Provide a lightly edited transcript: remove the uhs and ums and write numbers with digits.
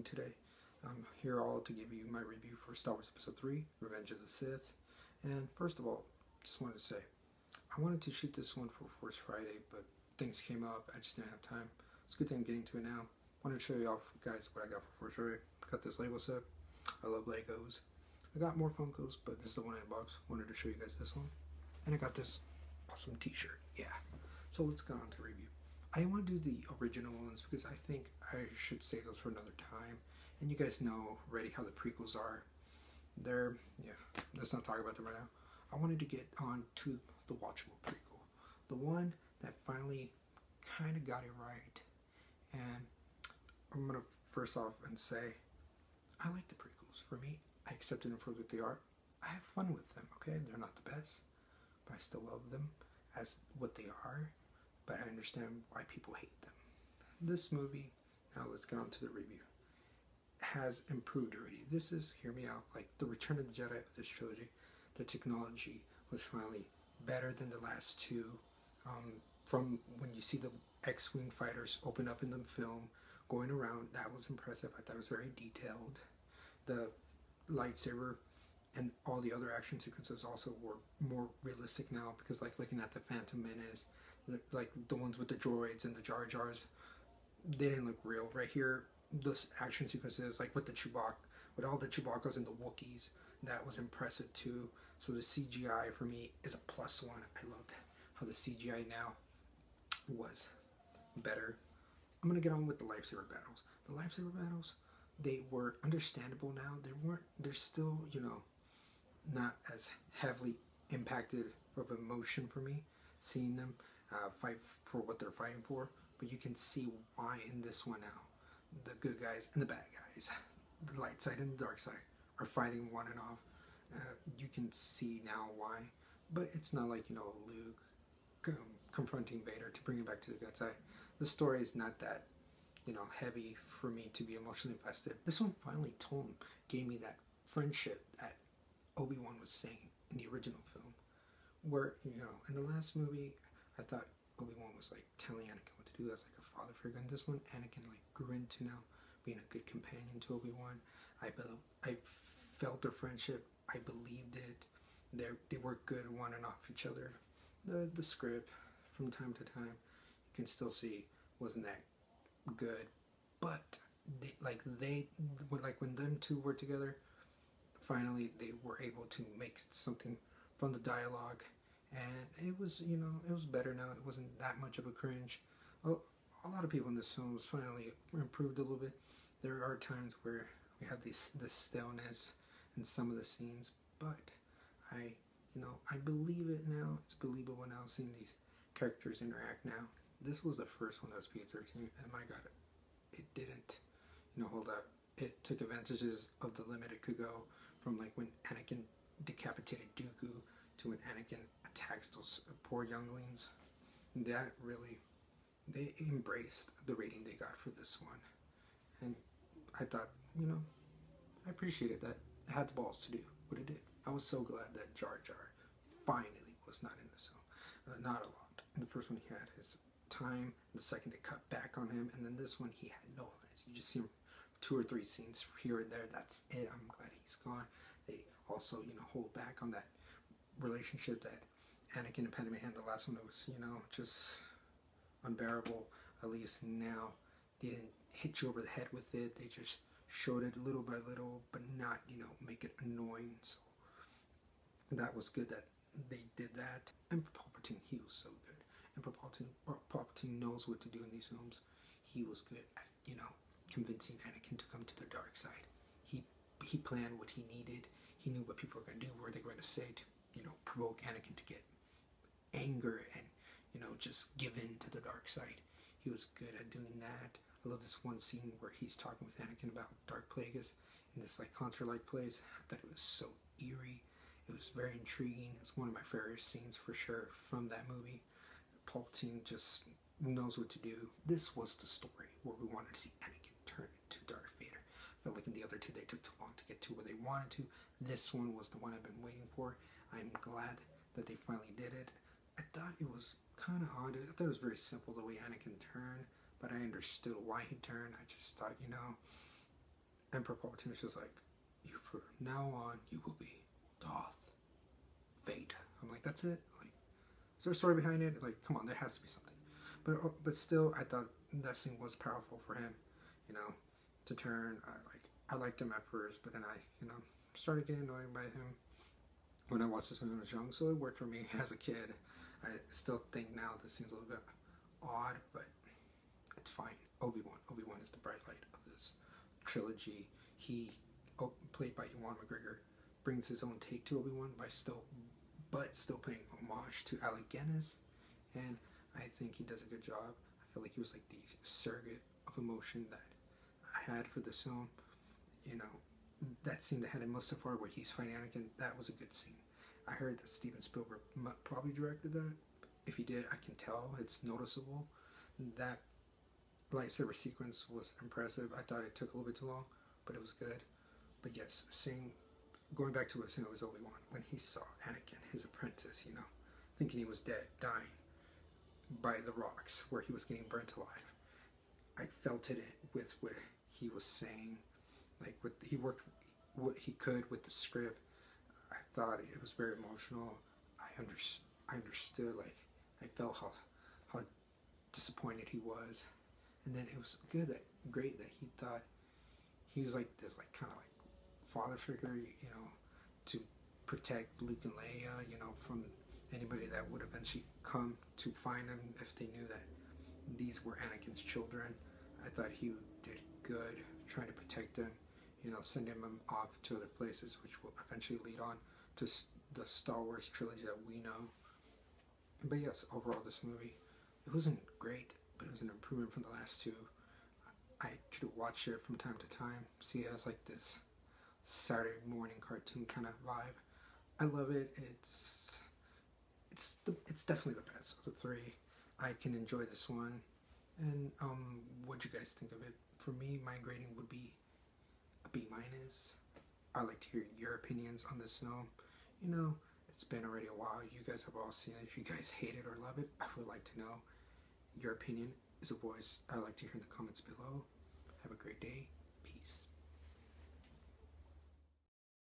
today. I'm here all to give you my review for Star Wars Episode 3, Revenge of the Sith. And first of all, just wanted to say, I wanted to shoot this one for Force Friday, but things came up, I just didn't have time. It's a good thing I'm getting to it now. I wanted to show you all guys what I got for Force Friday. I got this Lego set. I love Legos. I got more Funkos, but this is the one I unboxed. Wanted to show you guys this one. And I got this awesome t-shirt. Yeah. So let's go on to review. I didn't want to do the original ones because I think I should save those for another time. And you guys know already how the prequels are. Let's not talk about them right now. I wanted to get on to the watchable prequel. The one that finally kind of got it right. And I'm going to first off and say, I like the prequels. For me, I accepted them for what they are. I have fun with them, okay? They're not the best, but I still love them as what they are. But I understand why people hate them. This movie, now let's get on to the review, has improved already. This is, hear me out, like the Return of the Jedi of this trilogy. The technology was finally better than the last two. From when you see the X-Wing fighters open up in the film, going around, that was impressive. I thought it was very detailed. The lightsaber and all the other action sequences also were more realistic now, because like looking at the Phantom Menace, like the ones with the droids and the Jar Jars, they didn't look real. Right here, this action sequences, like with the Chewbacca, with all the Chewbaccas and the Wookiees, that was impressive too. So the CGI for me is a +1. I loved how the CGI now was better. I'm gonna get on with the lightsaber battles. The lightsaber battles, they were understandable now. They're still, you know, not as heavily impacted of emotion for me, seeing them fight for what they're fighting for. But you can see why in this one now, the good guys and the bad guys, the light side and the dark side, are fighting one and off. You can see now why. But it's not like, you know, Luke confronting Vader to bring him back to the good side. The story is not that, you know, heavy for me to be emotionally invested. This one finally gave me that friendship that Obi-Wan was saying in the original film, where, you know, in the last movie, I thought Obi-Wan was like telling Anakin what to do as like a father figure. In this one, Anakin like grew into now being a good companion to Obi-Wan. I felt their friendship. I believed it. They were good one and off each other. The script from time to time, you can still see wasn't that good, but when them two were together, finally they were able to make something from the dialogue, and it was, you know, it was better now. It wasn't that much of a cringe. A lot of people in this film was finally improved a little bit. There are times where we have this staleness in some of the scenes, but I believe it now. It's believable now seeing these characters interact now. This was the first one that was PG-13, and my God, it didn't, you know, hold up. It took advantages of the limit it could go, from like when Anakin decapitated Dooku to when Anakin attacks those poor younglings. That really, they embraced the rating they got for this one. And I thought, you know, I appreciated that. It had the balls to do what it did. I was so glad that Jar Jar finally was not in this film. Not a lot. In the first one he had his time, the second they cut back on him, and then this one he had no lines. You just see him 2 or 3 scenes here and there. That's it. I'm glad he's gone. They also, you know, hold back on that relationship that Anakin and Padme had. The last one that was, you know, just unbearable. At least now they didn't hit you over the head with it. They just showed it little by little, but not, you know, make it annoying. So that was good that they did that. And Palpatine, he was so good. And Palpatine knows what to do in these films. He was good at, you know, convincing Anakin to come to the dark side. He planned what he needed. He knew what people were going to do, what they were going to say to, you know, provoke Anakin to get anger and, you know, just give in to the dark side. He was good at doing that. I love this one scene where he's talking with Anakin about Darth Plagueis in this like concert-like place. I thought it was so eerie. It was very intriguing. It's one of my favorite scenes for sure from that movie. Palpatine just knows what to do. This was the story where we wanted to see Anakin turn into Darth Vader. I felt like in the other two they took too long to get to where they wanted to. This one was the one I've been waiting for. I'm glad that they finally did it. I thought it was kind of odd. I thought it was very simple the way Anakin turned, but I understood why he turned. I just thought, you know, Emperor Palpatine was just like, you from now on, you will be Darth Vader. I'm like, that's it? Like, is there a story behind it? Like, come on, there has to be something. But still, I thought that scene was powerful for him, you know, to turn. I liked him at first, but then I, you know, started getting annoyed by him when I watched this movie when I was young. So it worked for me as a kid. I still think now this seems a little bit odd, but it's fine. Obi-Wan is the bright light of this trilogy. He, played by Ewan McGregor, brings his own take to Obi-Wan still paying homage to Alec Guinness, and I think he does a good job. I feel like he was like the surrogate of emotion that I had for this film. You know, that scene that had in Mustafar where he's fighting Anakin, that was a good scene. I heard that Steven Spielberg probably directed that. If he did, I can tell. It's noticeable. That lightsaber sequence was impressive. I thought it took a little bit too long, but it was good. But yes, going back to it was Obi-Wan, when he saw Anakin, his apprentice, you know, thinking he was dead, dying by the rocks, where he was getting burnt alive. I felt it with what he was saying. Like, he worked what he could with the script. I thought it was very emotional. I understood. Like, I felt how disappointed he was, and then it was great that he thought he was like this, like kind of like father figure, you know, to protect Luke and Leia, you know, from anybody that would eventually come to find them if they knew that these were Anakin's children. I thought he did good trying to protect them, you know, sending them off to other places, which will eventually lead on to the Star Wars trilogy that we know. But yes, overall this movie, it wasn't great, but it was an improvement from the last two. I could watch it from time to time, see it as like this Saturday morning cartoon kind of vibe. I love it. It's definitely the best of the three. I can enjoy this one. And what'd you guys think of it? For me, my grading would be a B-. I'd like to hear your opinions on this film. You know, it's been already a while. You guys have all seen it. If you guys hate it or love it, I would like to know. Your opinion is a voice I'd like to hear in the comments below. Have a great day.